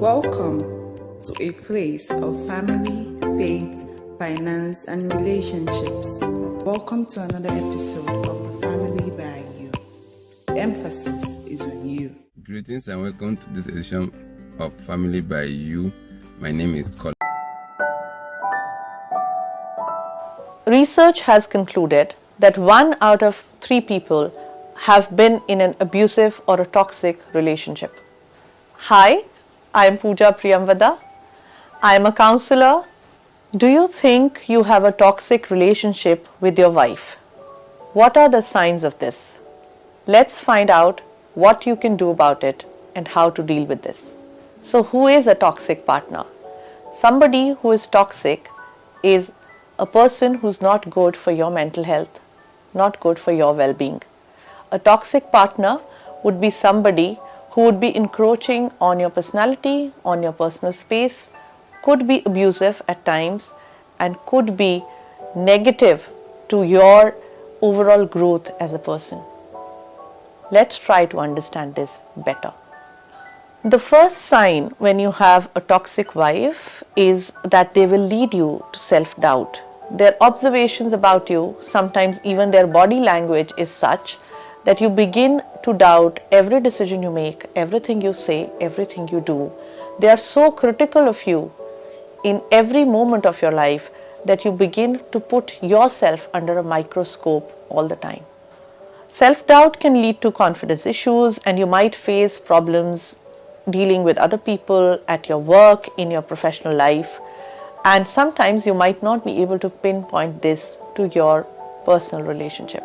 Welcome to a place of family, faith, finance, and relationships. Welcome to another episode of The Family by You. The emphasis is on you. Greetings and welcome to this edition of Family by You. My name is Colin. Research has concluded that 1 out of 3 people have been in an abusive or a toxic relationship. Hi, I am Pooja Priyamvada. I am a counselor. Do you think you have a toxic relationship with your wife? What are the signs of this? Let's find out what you can do about it and how to deal with this. So, who is a toxic partner? Somebody who is toxic is a person who's not good for your mental health, not good for your well-being. A toxic partner would be somebody who would be encroaching on your personality, on your personal space, could be abusive at times, and could be negative to your overall growth as a person. Let's try to understand this better. The first sign when you have a toxic wife is that they will lead you to self-doubt. Their observations about you, sometimes even their body language is such that you begin to doubt every decision you make, everything you say, everything you do. They are so critical of you in every moment of your life that you begin to put yourself under a microscope all the time. Self-doubt can lead to confidence issues, and you might face problems dealing with other people at your work, in your professional life, and sometimes you might not be able to pinpoint this to your personal relationship.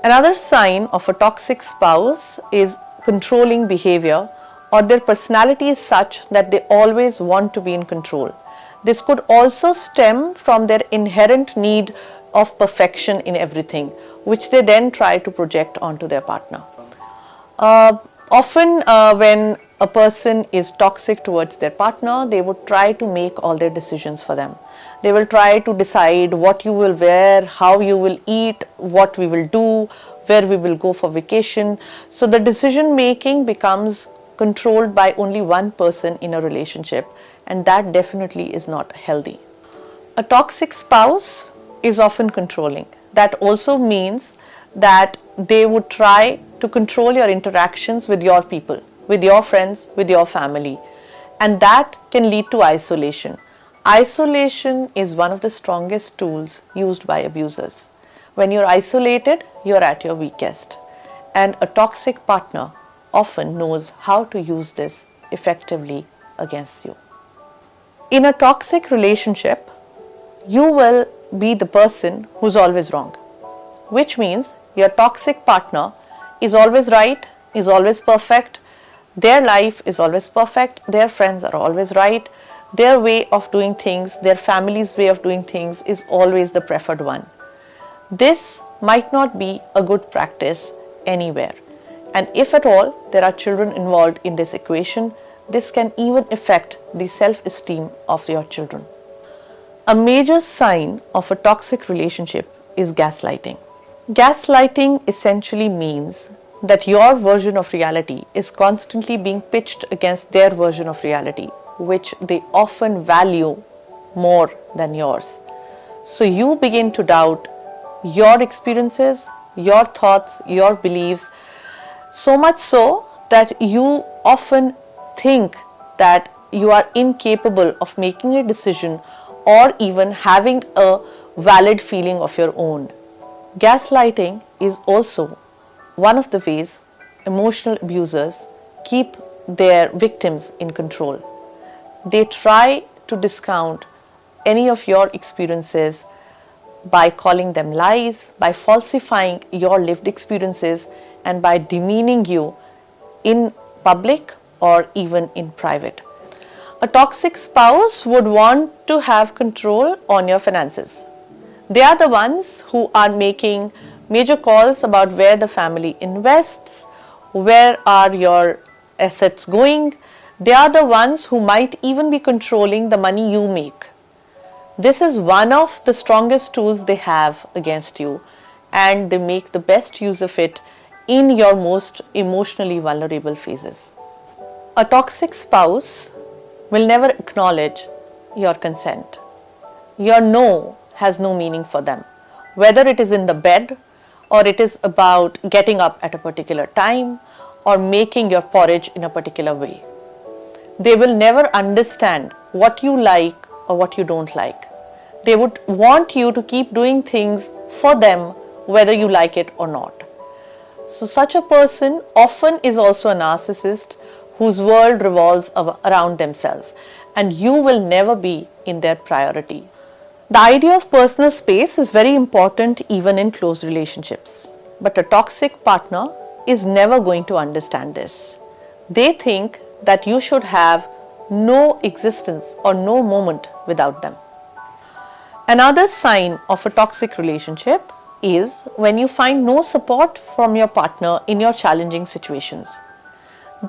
Another sign of a toxic spouse is controlling behavior, or their personality is such that they always want to be in control. This could also stem from their inherent need of perfection in everything, which they then try to project onto their partner. Often when a person is toxic towards their partner, they would try to make all their decisions for them. They will try to decide what you will wear, how you will eat, what we will do, where we will go for vacation. So the decision making becomes controlled by only one person in a relationship, and that definitely is not healthy. A toxic spouse is often controlling. That also means that they would try to control your interactions with your people, with your friends, with your family, and that can lead to isolation. Isolation is one of the strongest tools used by abusers. When you're isolated, you're at your weakest, and a toxic partner often knows how to use this effectively against you. In a toxic relationship, you will be the person who's always wrong, which means your toxic partner is always right, is always perfect, their life is always perfect, their friends are always right, their way of doing things, their family's way of doing things is always the preferred one. This might not be a good practice anywhere, and if at all there are children involved in this equation, this can even affect the self-esteem of your children. A major sign of a toxic relationship is gaslighting. Gaslighting essentially means that your version of reality is constantly being pitched against their version of reality, which they often value more than yours. So you begin to doubt your experiences, your thoughts, your beliefs, so much so that you often think that you are incapable of making a decision or even having a valid feeling of your own. Gaslighting is also one of the ways emotional abusers keep their victims in control. They try to discount any of your experiences by calling them lies, by falsifying your lived experiences, and by demeaning you in public or even in private. A toxic spouse would want to have control on your finances. They are the ones who are making major calls about where the family invests, where are your assets going. They are the ones who might even be controlling the money you make. This is one of the strongest tools they have against you, and they make the best use of it in your most emotionally vulnerable phases. A toxic spouse will never acknowledge your consent. Your no has no meaning for them, whether it is in the bed or it is about getting up at a particular time or making your porridge in a particular way. They will never understand what you like or what you don't like. They would want you to keep doing things for them whether you like it or not. So such a person often is also a narcissist whose world revolves around themselves, and you will never be in their priority. The idea of personal space is very important even in close relationships, but a toxic partner is never going to understand this. They think that you should have no existence or no moment without them. Another sign of a toxic relationship is when you find no support from your partner in your challenging situations.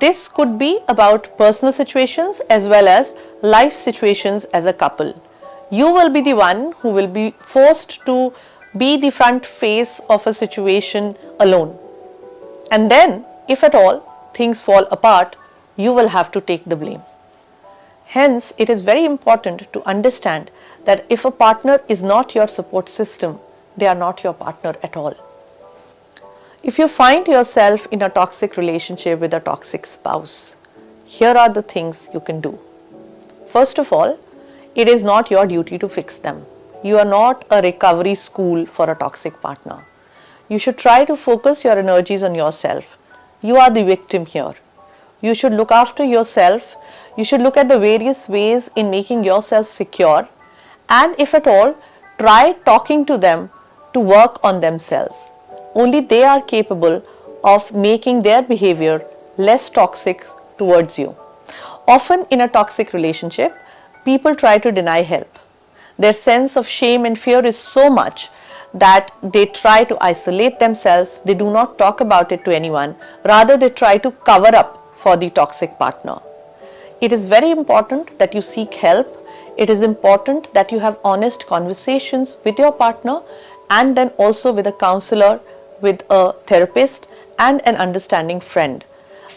This could be about personal situations as well as life situations as a couple. You will be the one who will be forced to be the front face of a situation alone. And then, if at all things fall apart, you will have to take the blame. Hence, it is very important to understand that if a partner is not your support system, they are not your partner at all. If you find yourself in a toxic relationship with a toxic spouse, here are the things you can do. First of all, it is not your duty to fix them. You are not a recovery school for a toxic partner. You should try to focus your energies on yourself. You are the victim here. You should look after yourself. You should look at the various ways in making yourself secure, and if at all, try talking to them to work on themselves. Only they are capable of making their behavior less toxic towards you. Often in a toxic relationship, people try to deny help. Their sense of shame and fear is so much that they try to isolate themselves. They do not talk about it to anyone. Rather, they try to cover up for the toxic partner. It is very important that you seek help. It is important that you have honest conversations with your partner and then also with a counselor, with a therapist and an understanding friend.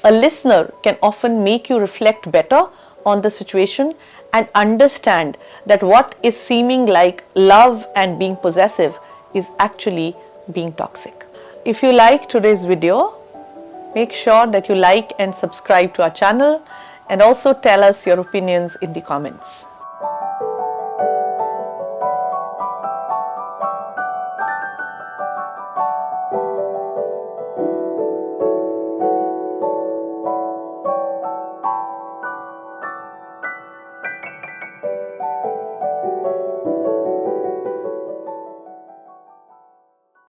A listener can often make you reflect better on the situation and understand that what is seeming like love and being possessive is actually being toxic. If you like today's video, make sure that you like and subscribe to our channel, and also tell us your opinions in the comments.